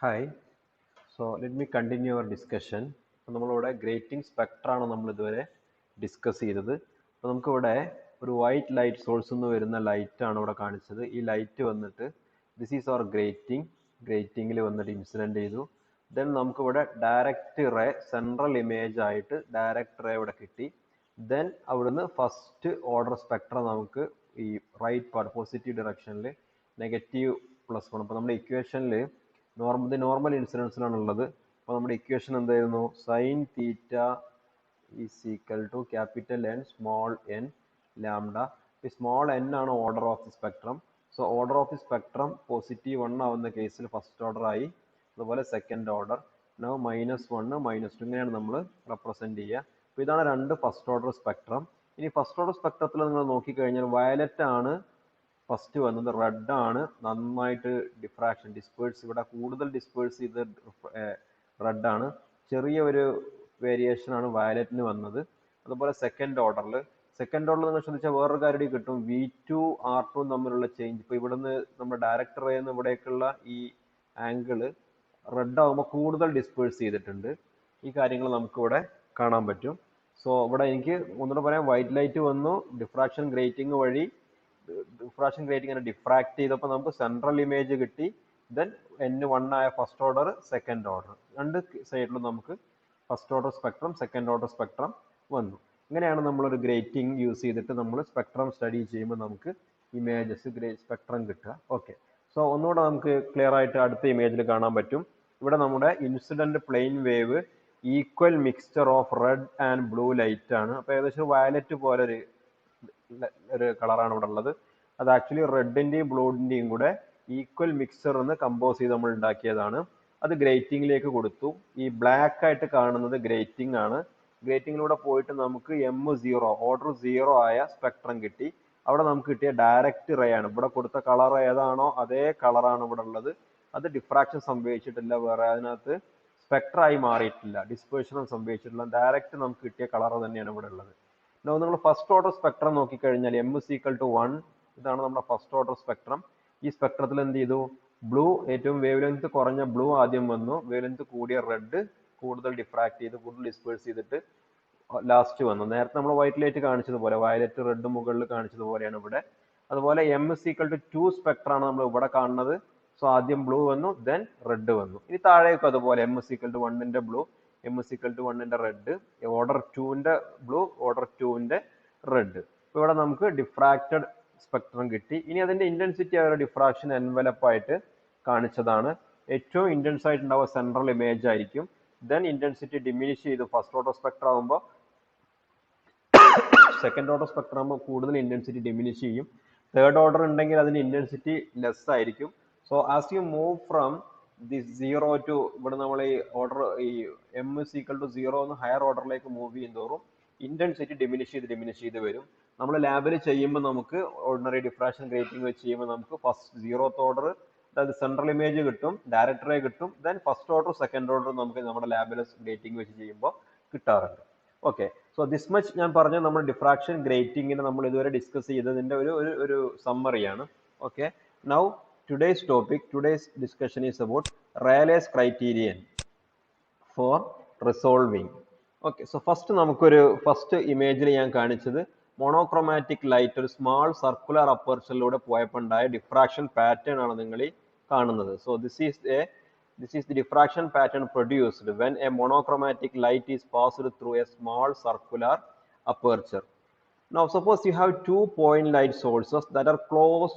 Hi, so let me continue our discussion. അപ്പോൾ നമ്മളിവിടെ grating സ്പെക്ട്രാണ് നമ്മൾ ഇതുവരെ ഡിസ്കസ് ചെയ്തത്. അപ്പോൾ നമുക്കിവിടെ ഒരു വൈറ്റ് ലൈറ്റ് സോഴ്സ് നിന്ന് വരുന്ന ലൈറ്റാണ് ഇവിടെ കാണിച്ചത്. ഈ ലൈറ്റ് വന്നിട്ട് ദിസ് ഈസ് അവർ ഗ്രേറ്റിംഗിൽ വന്നിട്ട് ഇൻസിഡൻറ്റ് ചെയ്തു. ദെൻ നമുക്കിവിടെ ഡയറക്റ്റ് റേ സെൻട്രൽ ഇമേജ് ആയിട്ട് ഡയറക്റ്റ് റേ ഇവിടെ കിട്ടി. ദെൻ അവിടുന്ന് ഫസ്റ്റ് ഓർഡർ സ്പെക്ട്രം നമുക്ക് ഈ റൈറ്റ് പാർട്ട് പോസിറ്റീവ് ഡിറക്ഷനിൽ -+1. അപ്പോൾ നമ്മുടെ ഇക്വേഷനിൽ നോർമൽ ഇൻസിഡൻസിലാണ് ഉള്ളത്. അപ്പോൾ നമ്മുടെ ഇക്വേഷൻ എന്തായിരുന്നു? Sine theta is equal to capital N small n lambda. ഈ സ്മോൾ എൻ ആണ് order of the spectrum. So order of the spectrum +1 ആവുന്ന കേസിൽ ഫസ്റ്റ് ഓർഡർ ആയി, അതുപോലെ സെക്കൻഡ് ഓർഡർ. നോ -1 -2 ഇങ്ങനെയാണ് നമ്മൾ റെപ്രസെൻറ്റ് ചെയ്യുക. അപ്പോൾ ഇതാണ് രണ്ട് ഫസ്റ്റ് ഓർഡർ സ്പെക്ട്രം. ഇനി ഫസ്റ്റ് ഓർഡർ സ്പെക്ട്രത്തിൽ നിങ്ങൾ നോക്കിക്കഴിഞ്ഞാൽ വയലറ്റ് ആണ് ഫസ്റ്റ് വന്നത്, റെഡ് ആണ് നന്നായിട്ട് ഡിസ്പേഴ്സ് ഇവിടെ കൂടുതൽ ഡിസ്പേഴ്സ് ചെയ്ത് റെഡ് ആണ്, ചെറിയ ഒരു വേരിയേഷൻ ആണ് വയലറ്റിന് വന്നത്. അതുപോലെ സെക്കൻഡ് ഓർഡറിൽ നിങ്ങൾ ശ്രദ്ധിച്ചാൽ വേറൊരു കാര്യം കിട്ടും, V2 R2 തമ്മിലുള്ള ചേഞ്ച്. ഇപ്പോൾ ഇവിടുന്ന് നമ്മുടെ ഡയറക്ടർ നിന്ന് ഇവിടേക്കുള്ള ഈ ആംഗിള് റെഡ് ആകുമ്പോൾ കൂടുതൽ ഡിസ്പേഴ്സ് ചെയ്തിട്ടുണ്ട്. ഈ കാര്യങ്ങൾ നമുക്കിവിടെ കാണാൻ പറ്റും. സോ ഇവിടെ എനിക്ക് ഒന്നുകൂടെ പറയാം, വൈറ്റ് ലൈറ്റ് വന്നു, ഡിഫ്രാക്ഷൻ ഗ്രേറ്റിംഗ് വഴി ഡിഫ്രാക്ട് ചെയ്തപ്പോൾ നമുക്ക് സെൻട്രൽ ഇമേജ് കിട്ടി. ദെൻ N1 ആയ ഫസ്റ്റ് ഓർഡർ സെക്കൻഡ് ഓർഡർ രണ്ട് സൈഡിലും നമുക്ക് first order spectrum second order spectrum വന്നു. ഇങ്ങനെയാണ് നമ്മളൊരു ഗ്രേറ്റിംഗ് യൂസ് ചെയ്തിട്ട് നമ്മൾ സ്പെക്ട്രം സ്റ്റഡി ചെയ്യുമ്പോൾ നമുക്ക് ഇമേജസ് സ്പെക്ട്രം കിട്ടുക. ഓക്കെ, സോ ഒന്നുകൂടെ നമുക്ക് ക്ലിയർ ആയിട്ട് അടുത്ത ഇമേജിൽ കാണാൻ പറ്റും. ഇവിടെ നമ്മുടെ incident plane wave equal mixture of red and blue light ആണ്. അപ്പോൾ ഏകദേശം വയലറ്റ് പോലെ ഒരു കളറാണ് ഇവിടെ ഉള്ളത്. അത് ആക്ച്വലി റെഡിന്റെയും ബ്ലൂവിന്റെയും കൂടെ ഈക്വൽ മിക്സ്ചർ എന്ന് കമ്പോസ് ചെയ്ത് നമ്മൾ ഉണ്ടാക്കിയതാണ്. അത് ഗ്രേറ്റിംഗിലേക്ക് കൊടുത്തു. ഈ ബ്ലാക്ക് ആയിട്ട് കാണുന്നത് ഗ്രേറ്റിംഗ് ആണ്. ഗ്രേറ്റിംഗിലൂടെ പോയിട്ട് നമുക്ക് M0 ഓർഡർ 0 ആയ സ്പെക്ട്രം കിട്ടി. അവിടെ നമുക്ക് കിട്ടിയ ഡയറക്റ്റ് റേ ആണ്. ഇവിടെ കൊടുത്ത കളർ ഏതാണോ അതേ കളറാണ് ഇവിടെ ഉള്ളത്. അത് ഡിഫ്രാക്ഷൻ സംഭവിച്ചിട്ടില്ല, വേറെ അതിനകത്ത് സ്പെക്ട്രായി മാറിയിട്ടില്ല, ഡിസ്പേഴ്സണും സംഭവിച്ചിട്ടില്ല. ഡയറക്റ്റ് നമുക്ക് കിട്ടിയ കളർ തന്നെയാണ് ഇവിടെ ഉള്ളത്. നിങ്ങൾ ഫസ്റ്റ് ഓർഡർ സ്പെക്ട്രം നോക്കിക്കഴിഞ്ഞാൽ M=1, ഇതാണ് നമ്മുടെ ഫസ്റ്റ് ഓർഡർ സ്പെക്ട്രം. ഈ സ്പെക്ട്രത്തിൽ എന്ത് ചെയ്തു? ബ്ലൂ, ഏറ്റവും വേവ് ലെങ്ത് കുറഞ്ഞ ബ്ലൂ ആദ്യം വന്നു, വേവ് ലെങ്ത് കൂടിയ റെഡ് കൂടുതൽ ഡിഫ്രാക്ട് ചെയ്ത് കൂടുതൽ ഡിസ്പേഴ്സ് ചെയ്തിട്ട് ലാസ്റ്റ് വന്നു. നേരത്തെ നമ്മൾ വൈറ്റ് ലൈറ്റ് കാണിച്ചതുപോലെ വയലറ്റ് റെഡ് മുകളിൽ കാണിച്ചതുപോലെയാണ് ഇവിടെ. അതുപോലെ M=2 സ്പെക്ട്രാണ് നമ്മൾ ഇവിടെ കാണുന്നത്. സോ ആദ്യം ബ്ലൂ വന്നു, ദെൻ റെഡ് വന്നു. ഇനി താഴേക്കും അതുപോലെ M=1ന്റെ ബ്ലൂ, M=1ന്റെ റെഡ്, ഓർഡർ 2ന്റെ ബ്ലൂ, ഓർഡർ 2ന്റെ റെഡ്. ഇവിടെ നമുക്ക് ഡിഫ്രാക്റ്റഡ് സ്പെക്ട്രം കിട്ടി. ഇനി അതിന്റെ ഇന്റൻസിറ്റി ആ ഒരു ഡിഫ്രാക്ഷൻ എൻവലപ്പ് ആയിട്ട് കാണിച്ചതാണ്. ഏറ്റവും ഇന്റൻസ് ആയിട്ടുണ്ടാവുക സെൻട്രൽ ഇമേജ് ആയിരിക്കും. ദെൻ ഇന്റൻസിറ്റി ഡിമിനിഷ് ചെയ്ത് ഫസ്റ്റ് ഓർഡർ സ്പെക്ട്രം ആകുമ്പോൾ സെക്കൻഡ് ഓർഡർ സ്പെക്ട്രം ആകുമ്പോൾ കൂടുതൽ ഇന്റൻസിറ്റി ഡിമിനിഷ് ചെയ്യും. തേർഡ് ഓർഡർ ഉണ്ടെങ്കിൽ അതിന്റെ ഇന്റൻസിറ്റി ലെസ് ആയിരിക്കും. So as you move from this 0 to ഇവിടെ നമ്മൾ ഈ ഓർഡർ ഈ M=0 എന്ന് ഹയർ ഓർഡറിലേക്ക് മൂവ് ചെയ്യുന്നതോറും ഇന്റൻസിറ്റി ഡിമിനിഷ് ചെയ്ത് വരും. നമ്മൾ ലാബിൽ ചെയ്യുമ്പോൾ നമുക്ക് ഓർഡിനറി ഡിഫ്രാക്ഷൻ ഗ്രേറ്റിംഗ് വെച്ച് ചെയ്യുമ്പോൾ നമുക്ക് ഫസ്റ്റ് 0th ഓർഡർ, അതായത് സെൻട്രൽ ഇമേജ് കിട്ടും, ഡയറക്റ്റ് റേ കിട്ടും. Then first order second order നമുക്ക് നമ്മുടെ ലാബിൽ ഗ്രേറ്റിംഗ് വെച്ച് ചെയ്യുമ്പോൾ കിട്ടാറുണ്ട്. ഓക്കെ, സോ ദിസ് മച്ച് ഞാൻ പറഞ്ഞ നമ്മൾ ഡിഫ്രാക്ഷൻ ഗ്രേറ്റിംഗിന് നമ്മൾ ഇതുവരെ ഡിസ്കസ് ചെയ്തതിന്റെ ഒരു സമ്മറിയാണ്. Okay, now today's discussion is about Rayleigh's criterion for resolving. Okay, so first ഇമേജിൽ ഞാൻ കാണിച്ചത് മോണോക്രോമാറ്റിക് ലൈറ്റ് ഒരു സ്മാൾ സർക്കുലർ അപ്പർച്ചറിലൂടെ പോയപ്പോൾ ഉണ്ടായ ഡിഫ്രാക്ഷൻ പാറ്റേൺ ആണ് നിങ്ങൾ ഈ കാണുന്നത്. So this is the diffraction pattern produced when a monochromatic light is passed through a small circular aperture. Now suppose you have two point light sources that are close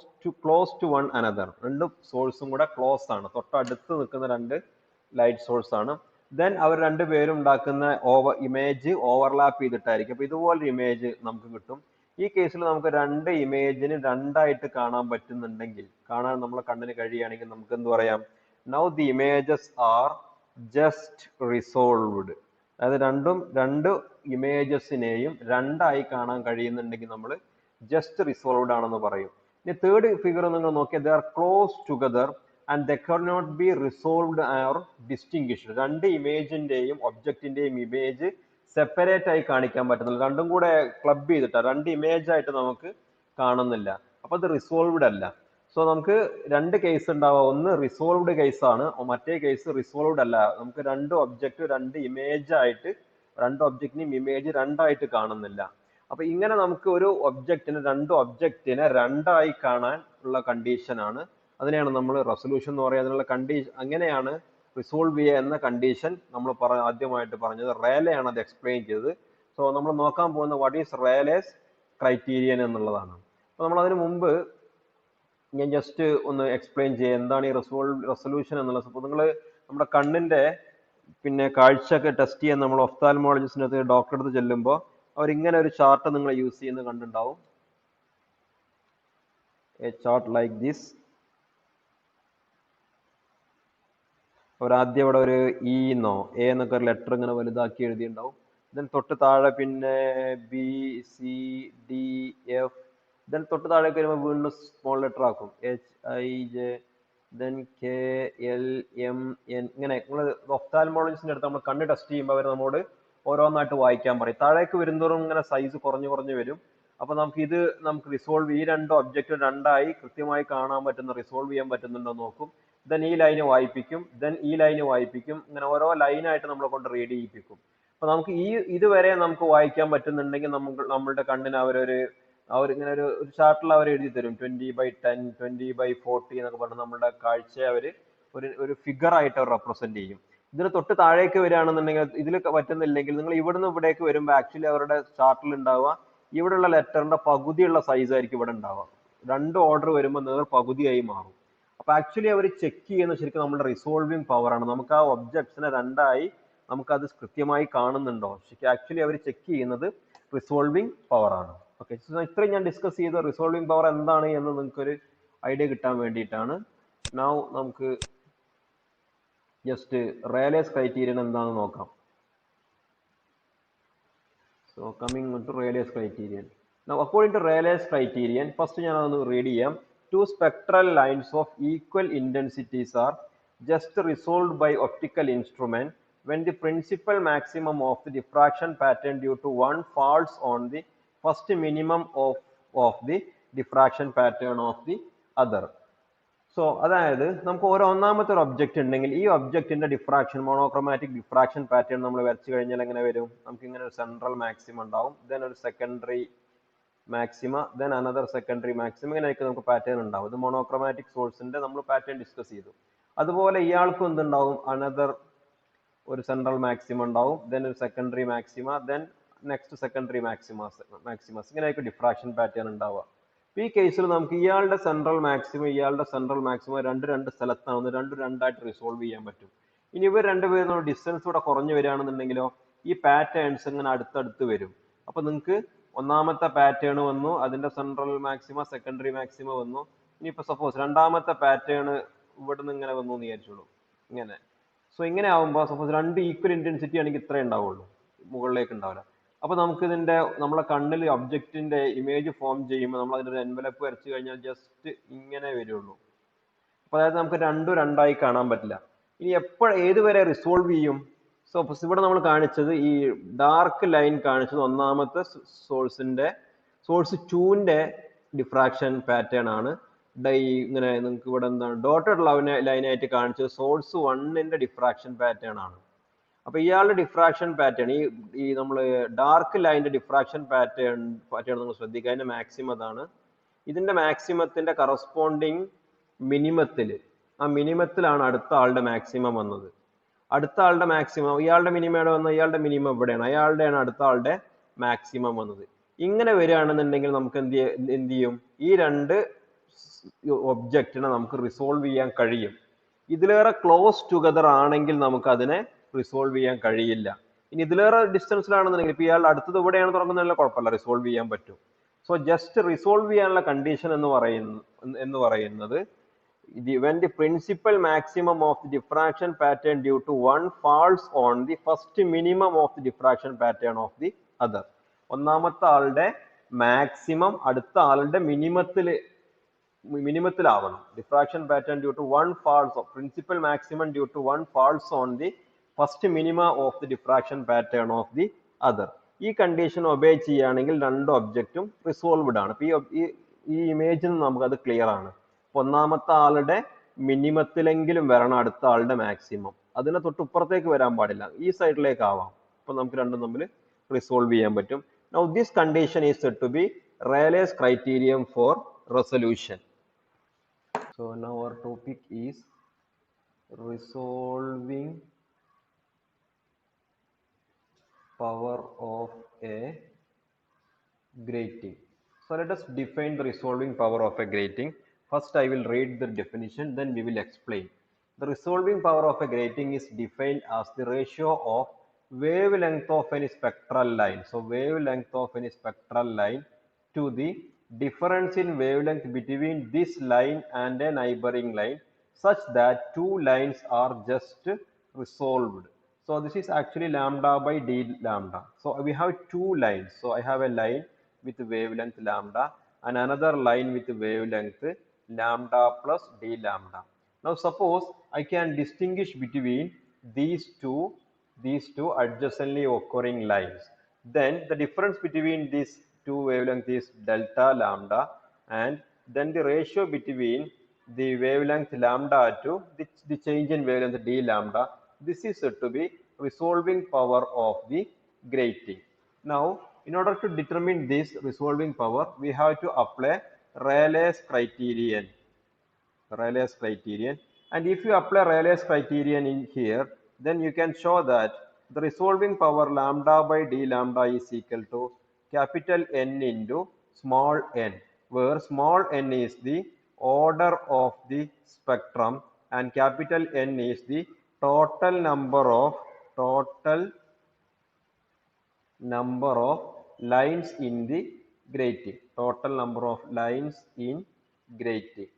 to one another. രണ്ട് സോഴ്സും കൂടെ close ആണ്, തൊട്ടടുത്ത് നിൽക്കുന്ന രണ്ട് light source ആണ്. Then അവർ രണ്ടുപേരും ഉണ്ടാക്കുന്ന ഇമേജ് ഓവർലാപ്പ് ചെയ്തിട്ടായിരിക്കും. അപ്പോൾ ഇതുപോലൊരു ഇമേജ് നമുക്ക് കിട്ടും. ഈ കേസിൽ നമുക്ക് രണ്ട് ഇമേജിന് രണ്ടായിട്ട് കാണാൻ പറ്റുന്നുണ്ടെങ്കിൽ, കാണാൻ നമ്മളെ കണ്ണിന് കഴിയുകയാണെങ്കിൽ നമുക്ക് എന്ത് പറയാം? Now the images are just resolved. അതായത് രണ്ട് ഇമേജസിനെയും രണ്ടായി കാണാൻ കഴിയുന്നുണ്ടെങ്കിൽ നമ്മൾ ജസ്റ്റ് റിസോൾവ്ഡ് ആണെന്ന് പറയും. ഇനി തേർഡ് ഫിഗർ നിങ്ങൾ നോക്കിയാൽ they are close together and they cannot be resolved or distinguished. രണ്ട് ഇമേജിന്റെയും ഒബ്ജക്റ്റിന്റെയും ഇമേജ് സെപ്പറേറ്റ് ആയി കാണിക്കാൻ പറ്റുന്നില്ല, രണ്ടും കൂടെ ക്ലബ് ചെയ്തിട്ടാണ്, രണ്ട് ഇമേജ് ആയിട്ട് നമുക്ക് കാണുന്നില്ല. അപ്പോൾ അത് റിസോൾവ്ഡ് അല്ല. സോ നമുക്ക് രണ്ട് കേസ് ഉണ്ടാവുക. ഒന്ന് റിസോൾവ്ഡ് കേസാണ്, മറ്റേ കേസ് റിസോൾവ്ഡ് അല്ല. നമുക്ക് രണ്ട് ഒബ്ജക്റ്റ് രണ്ട് ഇമേജ് ആയിട്ട്, രണ്ട് ഒബ്ജക്റ്റിനെയും ഇമേജ് രണ്ടായിട്ട് കാണുന്നില്ല. അപ്പൊ ഇങ്ങനെ നമുക്ക് ഒരു ഒബ്ജക്റ്റിനെ രണ്ടായി കാണാൻ ഉള്ള കണ്ടീഷനാണ്, അതിനെയാണ് നമ്മൾ റെസൊല്യൂഷൻ എന്ന് പറയുക. അതിനുള്ള കണ്ടീഷൻ അങ്ങനെയാണ് റിസോൾവ് ചെയ്യുക എന്ന കണ്ടീഷൻ നമ്മൾ ആദ്യമായിട്ട് പറഞ്ഞത്. റേലെ ആണ് അത് എക്സ്പ്ലെയിൻ ചെയ്തത്. സോ നമ്മൾ നോക്കാൻ പോകുന്ന വാട്ട് ഈസ് റേലേസ് ക്രൈറ്റീരിയൻ എന്നുള്ളതാണ്. അപ്പൊ നമ്മൾ അതിനു മുമ്പ് ഞാൻ ജസ്റ്റ് ഒന്ന് എക്സ്പ്ലെയിൻ ചെയ്യാം എന്താണ് ഈ റെസൊല്യൂഷൻ എന്നുള്ളത്. അപ്പോൾ നിങ്ങൾ നമ്മുടെ കണ്ണിന്റെ പിന്നെ കാഴ്ചയൊക്കെ ടെസ്റ്റ് ചെയ്യാൻ നമ്മൾ ഒഫ്താൽമോളജിസ്റ്റിന്റെ അടുത്ത് ഡോക്ടറെ അടുത്ത് ചെല്ലുമ്പോൾ അവർ ഇങ്ങനെ ഒരു ചാർട്ട് നിങ്ങൾ യൂസ് ചെയ്യുന്നത് കണ്ടിട്ടുണ്ടാവും. A chart like this. അവർ ആദ്യം ഇവിടെ ഒരു ഇ എന്നോ എ എന്നൊക്കെ ഒരു ലെറ്റർ ഇങ്ങനെ വലുതാക്കി എഴുതിയിട്ടുണ്ടാവും. ദെൻ തൊട്ട് താഴെ പിന്നെ B C D F, then തൊട്ട് താഴേക്ക് വരുമ്പോൾ വീണ്ടും സ്മോൾ ലെറ്റർ ആക്കും, H I J, then K L M N. ഇങ്ങനെ നിങ്ങൾ ഒഫ്താൽമോളജിസ്റ്റിന്റെ അടുത്ത് നമ്മൾ കണ്ണ് ടെസ്റ്റ് ചെയ്യുമ്പോൾ അവർ നമ്മോട് ഓരോന്നായിട്ട് വായിക്കാൻ പറയും. താഴേക്ക് വരുന്നതോറും ഇങ്ങനെ സൈസ് കുറഞ്ഞു വരും. അപ്പൊ നമുക്ക് റിസോൾവ്, ഈ രണ്ട് ഒബ്ജക്റ്റ് രണ്ടായി കൃത്യമായി കാണാൻ പറ്റുന്ന, റിസോൾവ് ചെയ്യാൻ പറ്റുന്നുണ്ടോ നോക്കും. ദെൻ ഈ ലൈന് വായിപ്പിക്കും, ദെൻ ഈ ലൈന് വായിപ്പിക്കും. ഇങ്ങനെ ഓരോ ലൈനായിട്ട് നമ്മളെ കൊണ്ട് റീഡ് ചെയ്യിപ്പിക്കും. അപ്പൊ നമുക്ക് ഇതുവരെ നമുക്ക് വായിക്കാൻ പറ്റുന്നുണ്ടെങ്കിൽ നമ്മളുടെ കണ്ണിന് അവരിങ്ങനെ ഒരു ചാർട്ടിൽ അവർ എഴുതി തരും 20/10, 20/40 എന്നൊക്കെ പറഞ്ഞ് നമ്മുടെ കാഴ്ചയെ ഒരു ഫിഗർ ആയിട്ട് അവർ റെപ്രസെന്റ് ചെയ്യും. ഇതിന് തൊട്ട് താഴേക്ക് വരികയാണെന്നുണ്ടെങ്കിൽ, ഇതിൽ പറ്റുന്നില്ലെങ്കിൽ നിങ്ങൾ ഇവിടുന്ന് ഇവിടേക്ക് വരുമ്പോൾ ആക്ച്വലി അവരുടെ ചാർട്ടിൽ ഉണ്ടാവുക ഇവിടെയുള്ള ലെറ്ററിന്റെ പകുതിയുള്ള സൈസ് ആയിരിക്കും ഇവിടെ ഉണ്ടാവുക. രണ്ട് ഓർഡർ വരുമ്പോൾ നേർ പകുതിയായി മാറും. അപ്പൊ ആക്ച്വലി അവർ ചെക്ക് ചെയ്യുന്ന ശരിക്കും നമ്മുടെ റിസോൾവിങ് പവർ ആണ്. നമുക്ക് ആ ഒബ്ജക്ട്സിനെ രണ്ടായി നമുക്കത് കൃത്യമായി കാണുന്നുണ്ടോ, ആക്ച്വലി അവർ ചെക്ക് ചെയ്യുന്നത് റിസോൾവിങ് പവർ ആണ്. ഓക്കെ, ഇത്രയും ഞാൻ ഡിസ്കസ് ചെയ്ത റിസോൾവിങ് പവർ എന്താണ് എന്ന് നിങ്ങൾക്കൊരു ഐഡിയ കിട്ടാൻ വേണ്ടിയിട്ടാണ്. നൗ നമുക്ക് ജസ്റ്റ് റേലേസ് ക്രൈറ്റീരിയൻ എന്താണെന്ന് നോക്കാം. So coming to Rayleigh's criterion. Now according to Rayleigh's criterion, first ഞാൻ ഒന്ന് റീഡ് ചെയ്യാം. Two spectral lines of equal intensities are just resolved by optical instrument when the principal maximum of the diffraction pattern due to one falls on the first minimum of the diffraction pattern of the other. So അതായത് നമുക്ക് ഒന്നാമത്തെ ഒരു object ഉണ്ടെങ്കിൽ ഈ ഒബ്ജക്റ്റിന്റെ diffraction, monochromatic diffraction pattern നമ്മൾ വരച്ചു കഴിഞ്ഞാൽ എങ്ങനെ വരും? നമുക്ക് ഇങ്ങനെ ഒരു സെൻട്രൽ മാക്സിമം ഉണ്ടാവും, ദെൻ ഒരു secondary maxima, then another secondary maximum, ഇങ്ങനെയൊക്കെ നമുക്ക് പാറ്റേൺ ഉണ്ടാവും. ഇത് മോണോക്രോമാറ്റിക് സോഴ്സിന്റെ നമ്മൾ പാറ്റേൺ ഡിസ്കസ് ചെയ്തു. അതുപോലെ ഇയാൾക്കും എന്തുണ്ടാവും? അനദർ ഒരു സെൻട്രൽ മാക്സിമം ഉണ്ടാവും, ദെൻ ഒരു secondary maxima, then next secondary maximus, ഇങ്ങനെയൊക്കെ ഡിഫ്രാക്ഷൻ പാറ്റേൺ ഉണ്ടാവുക. ഈ കേസിൽ നമുക്ക് ഇയാളുടെ സെൻട്രൽ മാക്സിമം രണ്ട് സ്ഥലത്താണ്, രണ്ടായിട്ട് റിസോൾവ് ചെയ്യാൻ പറ്റും. ഇനി ഇവർ രണ്ടുപേരും ഡിസ്റ്റൻസ് കൂടെ കുറഞ്ഞു വരികയാണെന്നുണ്ടെങ്കിലോ ഈ പാറ്റേൺസ് ഇങ്ങനെ അടുത്തടുത്ത് വരും. അപ്പൊ നിങ്ങൾക്ക് ഒന്നാമത്തെ പാറ്റേൺ വന്നു, അതിന്റെ സെൻട്രൽ മാക്സിമ സെക്കൻഡറി മാക്സിമ വന്നു. ഇനിയിപ്പോ സപ്പോസ് രണ്ടാമത്തെ പാറ്റേൺ ഇവിടുന്ന് ഇങ്ങനെ വന്നു എന്ന് വിചാരിച്ചോളൂ, ഇങ്ങനെ. സോ ഇങ്ങനെ ആവുമ്പോൾ സപ്പോസ് രണ്ട് ഈക്വൽ ഇന്റൻസിറ്റി ആണെങ്കിൽ ഇത്രേ ഉണ്ടാവുള്ളൂ, മുകളിലേക്ക് ഉണ്ടാവില്ല. അപ്പൊ നമുക്ക് നമ്മളെ കണ്ണിൽ ഒബ്ജക്റ്റിന്റെ ഇമേജ് ഫോം ചെയ്യുമ്പോൾ നമ്മൾ അതിന്റെ ഒരു എൻവലപ്പ് വരച്ചു കഴിഞ്ഞാൽ ജസ്റ്റ് ഇങ്ങനെ വരുള്ളൂ. അപ്പൊ അതായത് നമുക്ക് രണ്ടായി കാണാൻ പറ്റില്ല. ഇനി ഏതുവരെ റിസോൾവ് ചെയ്യും? സോ ഇവിടെ നമ്മൾ കാണിച്ചത് ഈ ഡാർക്ക് ലൈൻ കാണിച്ചത് ഒന്നാമത്തെ സോഴ്സ് 2ന്റെ ഡിഫ്രാക്ഷൻ പാറ്റേൺ ആണ്. ഇങ്ങനെ നിങ്ങൾക്ക് ഇവിടെ എന്താണ് ഡോട്ടഡ് ലൈനായിട്ട് കാണിച്ചത് സോഴ്സ് 1ന്റെ ഡിഫ്രാക്ഷൻ പാറ്റേൺ ആണ്. അപ്പൊ ഇയാളുടെ ഡിഫ്രാക്ഷൻ പാറ്റേൺ, ഈ നമ്മൾ ഡാർക്ക് ലൈനിന്റെ ഡിഫ്രാക്ഷൻ പാറ്റേൺ നിങ്ങൾ ശ്രദ്ധിക്കുക. അതിന്റെ മാക്സിമം അതാണ്. ഇതിന്റെ മാക്സിമത്തിന്റെ കറസ്പോണ്ടിങ് ആ മിനിമത്തിലാണ് അടുത്ത ആളുടെ മാക്സിമം വന്നത്. അടുത്ത ആളുടെ മാക്സിമം, ഇയാളുടെ മിനിമം എവിടെ വന്നത്? ഇയാളുടെ മിനിമം ഇവിടെയാണ്, അയാളുടെയാണ് അടുത്ത ആളുടെ മാക്സിമം വന്നത്. ഇങ്ങനെ വരികയാണെന്നുണ്ടെങ്കിൽ നമുക്ക് എന്ത് ചെയ്യും? ഈ രണ്ട് ഒബ്ജക്റ്റിനെ നമുക്ക് റിസോൾവ് ചെയ്യാൻ കഴിയും. ഇതിലേറെ ക്ലോസ് ടുഗദർ ആണെങ്കിൽ നമുക്ക് അതിനെ റിസോൾവ് ചെയ്യാൻ കഴിയില്ല. ഇനി ഇതിലേറെ ഡിസ്റ്റൻസിലാണെന്നുണ്ടെങ്കിൽ ഇപ്പൊ ഇയാൾ അടുത്തത് ഇവിടെയാണ് തുടങ്ങുന്നതിനുള്ള കുഴപ്പമില്ല, റിസോൾവ് ചെയ്യാൻ പറ്റും. സോ ജസ്റ്റ് റിസോൾവ് ചെയ്യാനുള്ള കണ്ടീഷൻ എന്ന് പറയുന്നത് when the principal maximum of the diffraction pattern due to one falls on the first minimum of the diffraction pattern of the other. ഒന്നാമത്തെ ആളുടെ മാക്സിമം അടുത്ത ആളുടെ മിനിമത്തിലാവണം. Diffraction pattern due to one falls of principal maximum due to one falls on the first minima of the diffraction pattern of the other. ഈ condition obey ചെയ്യുകയാണെങ്കിൽ രണ്ട് ഒബ്ജക്റ്റും resolved ആണ്. ഈ ഇമേജിൽ നിന്ന് നമുക്കത് ക്ലിയർ ആണ്. ഒന്നാമത്തെ ആളുടെ മിനിമത്തിലെങ്കിലും വരണം അടുത്ത ആളുടെ മാക്സിമം. അതിനെ തൊട്ടുപ്പുറത്തേക്ക് വരാൻ പാടില്ല, ഈ സൈഡിലേക്ക് ആവാം. അപ്പോൾ നമുക്ക് രണ്ടും തമ്മിൽ റിസോൾവ് ചെയ്യാൻ പറ്റും. Now this condition is said to be Rayleigh's criterion for resolution. So now our topic is resolving power of a grating. So let us define the resolving power of a grating. First I will read the definition, then we will explain. The resolving power of a grating is defined as the ratio of wavelength of any spectral line. So wavelength of any spectral line to the difference in wavelength between this line and a neighboring line, such that two lines are just resolved. So this is actually lambda by d lambda. So we have two lines. So I have a line with wavelength lambda and another line with wavelength lambda plus d lambda. Now suppose I can distinguish between these two adjacently occurring lines. Then the difference between these two wavelengths is delta lambda, and then the ratio between the wavelength lambda to the change in wavelength d lambda. This is said to be resolving power of the grating. Now, in order to determine this resolving power, we have to apply Rayleigh's criterion. Rayleigh's criterion. And if you apply Rayleigh's criterion in here, then you can show that the resolving power lambda by d lambda is equal to capital N into small n, where small n is the order of the spectrum and capital N is the total number of lines in the grating. Total number of lines in grating.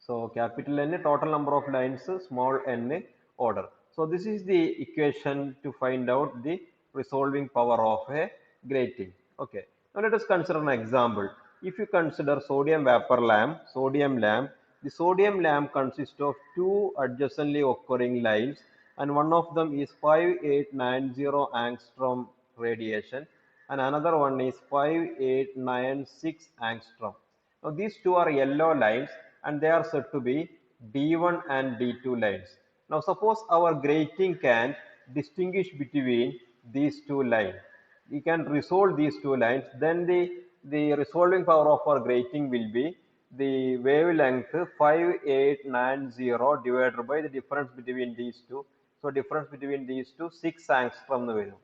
So capital N total number of lines, small n order. So this is the equation to find out the resolving power of a grating. Okay. Now let us consider an example. If you consider sodium vapor lamp, the sodium lamp consists of two adjacently occurring lines, and one of them is 5890 angstrom radiation and another one is 5896 angstrom. Now these two are yellow lines and they are said to be D1 and D2 lines. Now suppose our grating can distinguish between these two lines. We can resolve these two lines, then the resolving power of our grating will be the wavelength 5890 divided by the difference between these two. So difference between these two 6 angstrom എന്ന് വരും.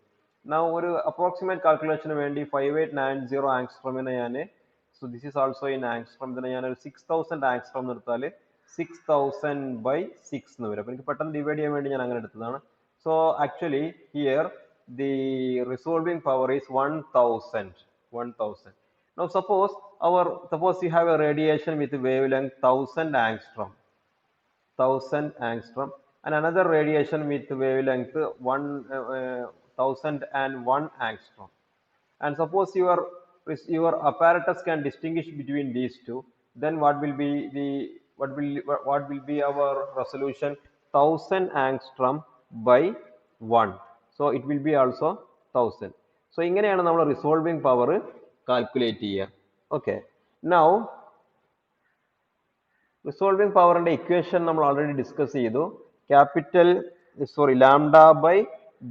Now ഒരു approximate calculation വേണ്ടി 5890 angstrom ഞാൻ, so this is also in angstrom, then ഞാൻ ഒരു 6000 angstrom എടുത്താൽ 6000 by 6 എന്ന് വരും. അപ്പോൾ എനിക്ക് പെട്ടെന്ന് ഡിവൈഡ് ചെയ്യാൻ വേണ്ടി ഞാൻ അങ്ങനെ എടുത്തതാണ്. So actually here the resolving power is 1000. Now suppose you have a radiation with wavelength 1000 angstrom and another radiation with wavelength 1001 angstrom, and suppose your apparatus can distinguish between these two, then what will be our resolution? 1000 angstrom by 1, so it will be also 1000. So ഇങ്ങനെയാണ് നമ്മൾ resolving power calculate ചെയ്യുക. Okay, now resolving power and equation നമ്മൾ already discuss ചെയ്തു. Lambda by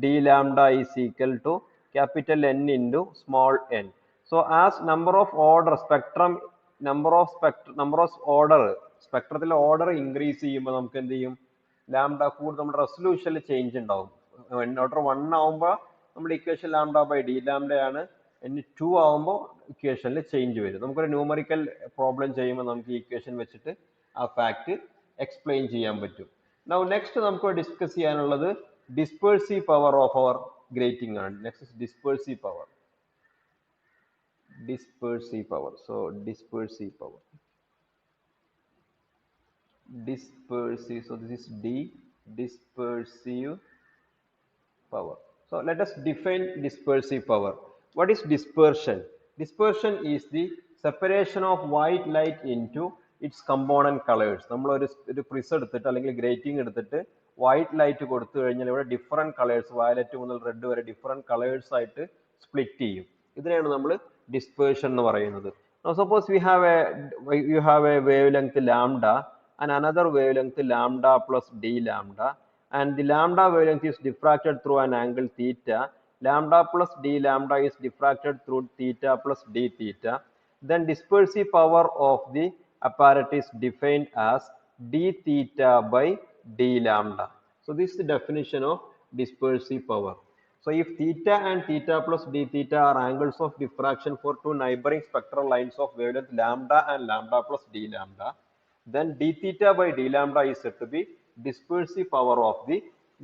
d lambda is equal to capital N into small n. So as number of order സ്പെക്ട്രത്തിലെ order increase ചെയ്യുമ്പോൾ നമുക്ക് എന്ത് ചെയ്യും? ലാംഡ കൂടുതൽ നമ്മുടെ റെസൊല്യൂഷനിൽ ചേഞ്ച് ഉണ്ടാവും. ഓർഡർ 1 ആവുമ്പോൾ നമ്മുടെ equation lambda by d lambda ആണ്, ഇനി 2 ആവുമ്പോൾ ഇക്വേഷനിൽ ചേഞ്ച് വരും. നമുക്കൊരു ന്യൂമറിക്കൽ പ്രോബ്ലം ചെയ്യുമ്പോൾ നമുക്ക് ഈ ഇക്വേഷൻ വെച്ചിട്ട് ആ ഫാക്ട് എക്സ്പ്ലെയിൻ ചെയ്യാൻ പറ്റും. Now next നമുക്ക് ഡിസ്കസ് ചെയ്യാനുള്ളത് dispersive power of our grating ആണ്. Next is dispersive power. So dispersive power. So this is D, dispersive power. So let us define dispersive power. What is dispersion? Dispersion is the separation of white light into its component colors. നമ്മൾ ഒരു പ്രിസ് എടുത്തിട്ട് അല്ലെങ്കിൽ grating എടുത്തിട്ട് white light കൊടുത്തു കഴിഞ്ഞാൽ ഇവിടെ different colours, violet മുതൽ red വരെ ഡിഫറെൻറ്റ് കളേഴ്സ് ആയിട്ട് സ്പ്ലിറ്റ് ചെയ്യും. ഇതിനെയാണ് നമ്മൾ ഡിസ്പേർഷൻ എന്ന് പറയുന്നത്. Now suppose you have a wavelength lambda and another wavelength lambda plus d lambda, and the lambda wavelength is diffracted through an angle theta. Lambda plus d lambda is diffracted through theta plus d theta. Then dispersive power of the apparatus defined as d theta by d lambda. So this is the definition of dispersive power. So if theta and theta plus d theta are angles of diffraction for two neighboring spectral lines of wavelength lambda and lambda plus d lambda, then d theta by d lambda is said to be dispersive power of the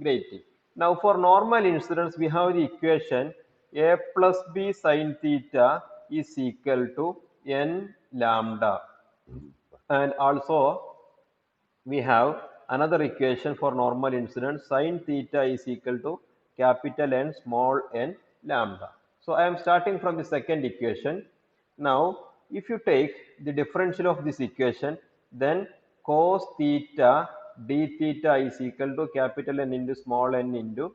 grating. Now for normal incidence, we have the equation a plus b sin theta is equal to n lambda, and also we have another equation for normal incidence sin theta is equal to capital N small n lambda. So I am starting from the second equation. Now if you take the differential of this equation, then cos theta d theta is equal to capital N into small n into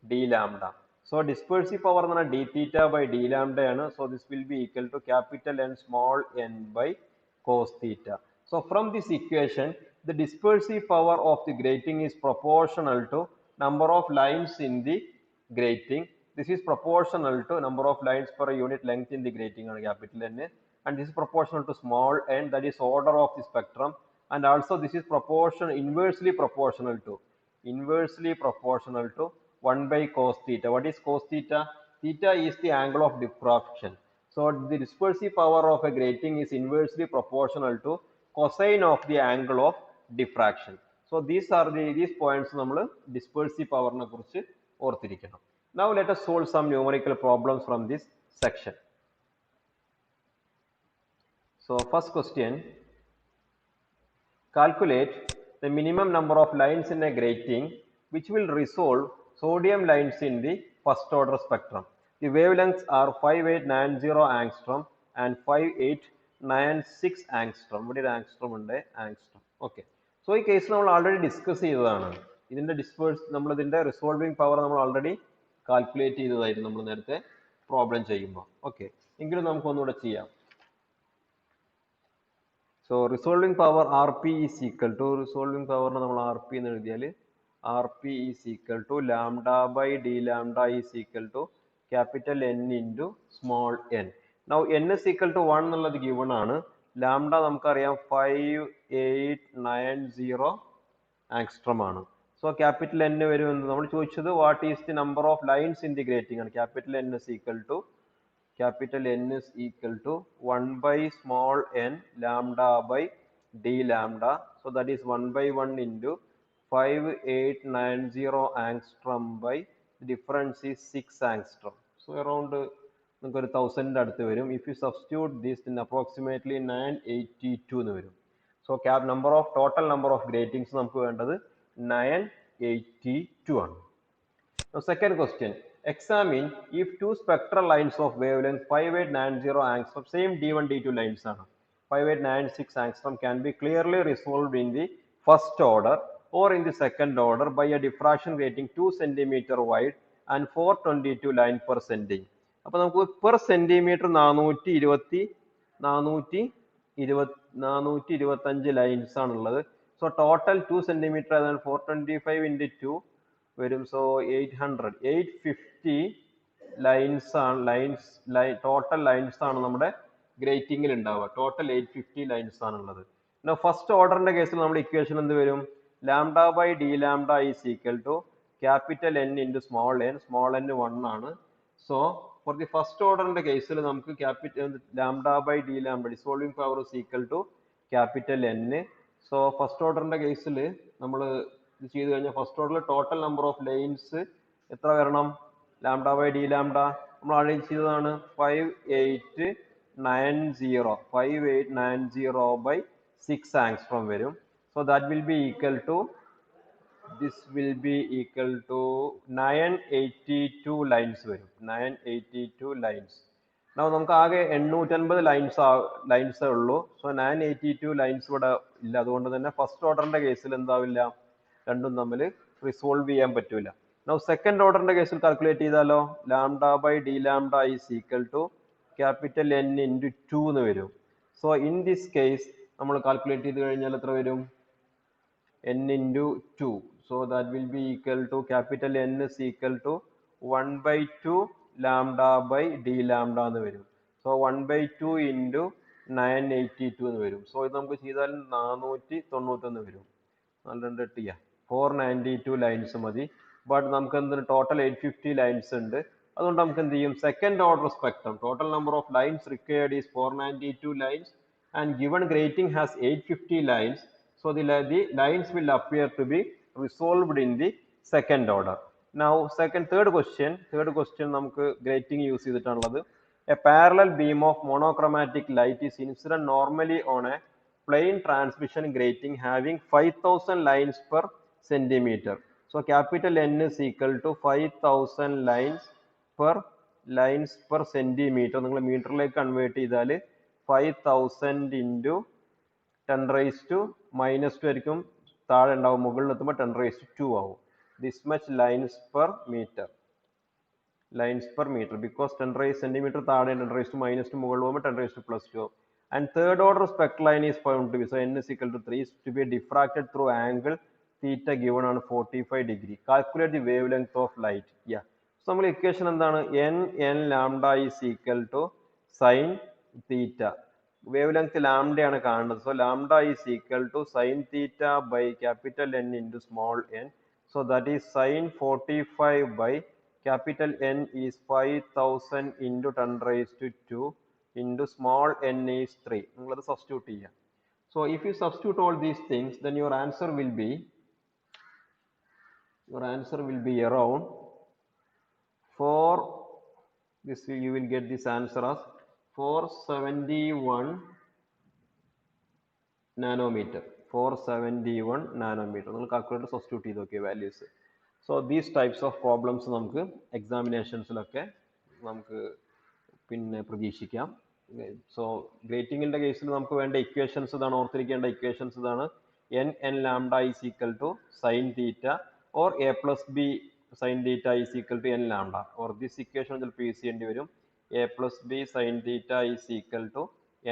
d lambda. So dispersive power d theta by d lambda ആണ്. So this will be equal to capital N small n by cos theta. So from this equation, the dispersive power of the grating is proportional to number of lines in the grating. This is proportional to number of lines per unit length in the grating on capital N, and this is proportional to small n, that is order of the spectrum, and also this is inversely proportional to 1 by cos theta. What is cos theta? Theta is the angle of diffraction. So the dispersive power of a grating is inversely proportional to cosine of the angle of diffraction. So these points നമ്മൾ dispersive power നെ കുറിച്ച് ഓർത്തിരിക്കണം. Now let us solve some numerical problems from this section. So first question, calculate the minimum number of lines in a grating which will resolve sodium lines in the first order spectrum. The wavelengths are 5890 angstrom and 5896 angstrom. What is angstrom? Angstrom. Okay. So ഈ case നമ്മൾ already discuss ചെയ്തതാണ്. ഇതിന്റെ resolving power നമ്മൾ already calculate ചെയ്തതായിരുന്നു നമ്മൾ നേരത്തെ problem ചെയ്യുമ്പോൾ. Okay, എങ്കിലും നമുക്കൊന്നുകൂടെ ചെയ്യാം. So resolving power Rp is equal to, resolving power നമ്മൾ Rp എന്ന് എഴുതിയാൽ Rp is equal to lambda by d lambda is equal to capital N into small n. Now n is equal to 1 എന്നുള്ളത് given ആണ്. Lambda നമുക്കറിയാം 5890 angstrom ആണ്. So capital N വരുമെന്ന് നമ്മൾ ചോദിച്ചത് what is the number of lines in the grating ആണ്. Capital N is equal to 1 by small n lambda by d lambda. So that is 1 by 1 into 5890 angstrom by the difference is 6 angstrom. So around 1000 അടുത്ത് വരും. If you substitute this, then approximately 982 എന്ന് വരും. So total number of gratings നമുക്ക് വേണ്ടത് 982 ആണ്. Now second question, examine if two spectral lines of wavelength 5890 angstrom, same d1 d2 lines ആണ്, 5896 angstrom can be clearly resolved in the first order or in the second order by a diffraction grating 2 cm wide and 422 line per centi. അപ്പോൾ നമുക്ക് per centimeter 425 lines ആണുള്ളത്. So total 2 centimetre അതാണ് 425 into 2 വരും. So 850 lines ആണ് total lines ആണ് നമ്മുടെ ഗ്രേറ്റിംഗിൽ ഉണ്ടാവുക. Total 850 lines ആണുള്ളത്. ഫസ്റ്റ് ഓർഡറിന്റെ കേസിൽ നമ്മുടെ ഇക്വേഷൻ എന്ത് വരും? Lambda by d lambda is equal to capital N into small n 1 ആണ്. സോ ഫോർ ദി ഫസ്റ്റ് ഓർഡറിന്റെ കേസിൽ നമുക്ക് lambda by d lambda dissolving power is equal to capital N. So first ഓർഡറിന്റെ കേസിൽ നമ്മൾ ഇത് ചെയ്ത് കഴിഞ്ഞാൽ ഫസ്റ്റ് ഓർഡറിൽ ടോട്ടൽ നമ്പർ ഓഫ് ലൈൻസ് എത്ര വരണം? ലാംഡ ബൈ ഡി ലാംഡ നമ്മൾ ആദ്യം ചെയ്തതാണ് 5890 by 6 angstrom വരും. So that will be equal to, this will be equal to 982 lines വരും. 982 lines. Now നമുക്ക് ആകെ 850 ലൈൻസ് ഉള്ളൂ. സോ 982 ലൈൻസ് ഇവിടെ ഇല്ല. അതുകൊണ്ട് തന്നെ ഫസ്റ്റ് ഓർഡറിന്റെ കേസിൽ എന്താവില്ല, രണ്ടും തമ്മിൽ റിസോൾവ് ചെയ്യാൻ പറ്റൂല. Now സെക്കൻഡ് ഓർഡറിന്റെ കേസിൽ കാൽക്കുലേറ്റ് ചെയ്താലോ, lambda by d lambda is equal to capital N into 2 എന്ന് വരും. സോ ഇൻ ദിസ് കേസ് നമ്മൾ കാൽക്കുലേറ്റ് ചെയ്ത് കഴിഞ്ഞാൽ എത്ര വരും? n into 2. So that will be equal to capital N is equal to 1 by 2 lambda by d lambda എന്ന് വരും. So 1 by 2 into 982 എന്ന് വരും. So ഇത് നമുക്ക് ചെയ്താൽ 491 വരും. 492 ലൈൻസ് മതി. ബട്ട് നമുക്ക് എന്തിന് ടോട്ടൽ 850 ലൈൻസ് ഉണ്ട്. അതുകൊണ്ട് നമുക്ക് എന്ത് ചെയ്യും? Second order spectrum total number of lines required is 492 lines and given grating has 850 lines, so the lines will appear to be resolved in the second order. Now third question നമുക്ക് grating use ചെയ്തിട്ടാണുള്ളത്. A parallel beam of monochromatic light is incident normally on a plane transmission grating having 5000 lines per centimeter. So capital N is equal to 5000 lines per centimeter. നിങ്ങൾ മീറ്ററിലേക്ക് convert ചെയ്താൽ 5000 into 10 raised to minus 2 ആയിരിക്കും താഴെ ഉണ്ടാവും, മുകളിൽ എത്തുമ്പോൾ 10 raised to 2 ആവും. This much lines per meter because 10 raised centimeter താഴെ 10 raised to minus 2 മുകളിൽ പോകുമ്പോൾ 10 raised to plus 2 ആവും. And third order spectral line is found to be, so n is equal to 3 is to be diffracted through angle theta given on 45 degree. Calculate the wavelength of light. Yeah. So നമ്മൾ equation എന്താണ്? n lambda is equal to sin theta. Wavelength lambda ആണ് കാണുന്നത്. So lambda is equal to sin theta by capital N into small n. So that is sin 45 by capital N is 5000 into 10 raised to 2 into small n is 3. നിങ്ങളത് substitute ചെയ്യാം. So if you substitute all these things, then your answer will be around 4. You will get this answer as 471 nanometer. 471 nanometer. നമ്മൾ calculator substitute ചെയ്ത് നോക്കിയ values. So these types of problems നമുക്ക് എക്സാമിനേഷൻസിലൊക്കെ നമുക്ക് പിന്നെ പ്രതീക്ഷിക്കാം. സോ ഗ്രേറ്റിംഗിൻ്റെ കേസിൽ നമുക്ക് വേണ്ട ഇക്വേഷൻസ് ഇതാണ്, ഓർത്തിരിക്കേണ്ട ഇക്വേഷൻസ് ഇതാണ്. n lambda is equal to sin theta or a plus b sin theta is equal to n lambda, or this equation ചിലപ്പോൾ യൂസ് ചെയ്യേണ്ടി വരും. a plus b sin theta is equal to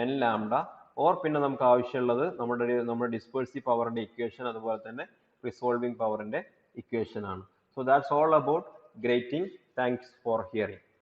n lambda, or പിന്നെ നമുക്ക് ആവശ്യമുള്ളത് നമ്മുടെ ഡിസ്പേഴ്സീവ് പവറിൻ്റെ equation അതുപോലെ തന്നെ resolving പവറിൻ്റെ equation ആണ്. So that's all about grating. Thanks for hearing.